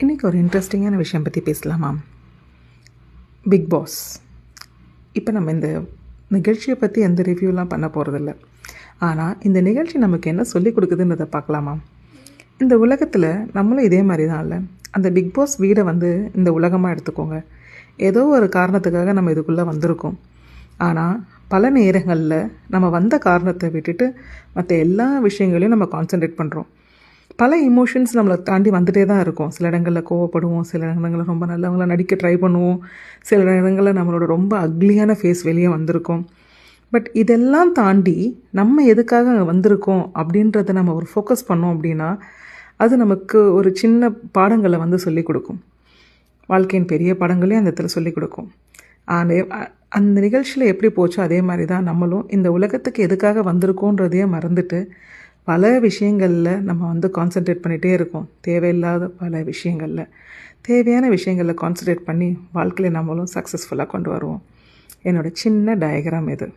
இன்றைக்கி ஒரு இன்ட்ரெஸ்டிங்கான விஷயம் பற்றி பேசலாமா? Bigg Boss. இப்போ நம்ம இந்த நிகழ்ச்சியை பற்றி எந்த ரிவ்யூலாம் பண்ண போகிறதில்ல. ஆனால் இந்த நிகழ்ச்சி நமக்கு என்ன சொல்லிக் கொடுக்குதுன்றதை பார்க்கலாமா? இந்த உலகத்தில் நம்மளும் இதே மாதிரி தான் இல்லை. அந்த பிக் பாஸ் வீடை இந்த உலகமாக எடுத்துக்கோங்க. ஏதோ ஒரு காரணத்துக்காக நம்ம இதுக்குள்ளே வந்திருக்கோம். ஆனால் பல நேரங்களில் நம்ம வந்த காரணத்தை விட்டுட்டு மற்ற எல்லா விஷயங்களையும் நம்ம கான்சன்ட்ரேட் பண்ணுறோம். பல இமோஷன்ஸ் நம்மளை தாண்டி வந்துகிட்டே தான் இருக்கும். சில இடங்களில் கோவப்படுவோம், சில இடங்களில் ரொம்ப நல்லவங்கள நடிக்க ட்ரை பண்ணுவோம், சில இடங்களில் நம்மளோட ரொம்ப அக்லியான ஃபேஸ் வெளியே வந்திருக்கும். பட் இதெல்லாம் தாண்டி நம்ம எதுக்காக அங்கே வந்திருக்கோம் அப்படின்றத நம்ம ஒரு ஃபோக்கஸ் பண்ணோம் அப்படின்னா அது நமக்கு ஒரு சின்ன பாடங்களை சொல்லிக் கொடுக்கும். வாழ்க்கையின் பெரிய பாடங்களையும் அந்த இடத்துல சொல்லிக் கொடுக்கும். அந்த நிகழ்ச்சியில் எப்படி போச்சோ அதே மாதிரி தான் நம்மளும் இந்த உலகத்துக்கு எதுக்காக வந்திருக்கோன்றதையே மறந்துட்டு பல விஷயங்களில் நம்ம கான்சன்ட்ரேட் பண்ணிகிட்டே இருக்கோம். தேவையில்லாத பல விஷயங்களில் தேவையான விஷயங்களில் கான்சன்ட்ரேட் பண்ணி வாழ்க்கையில் நம்மளும் சக்ஸஸ்ஃபுல்லாக கொண்டு வருவோம். என்னோடய சின்ன டயக்ராம் இது.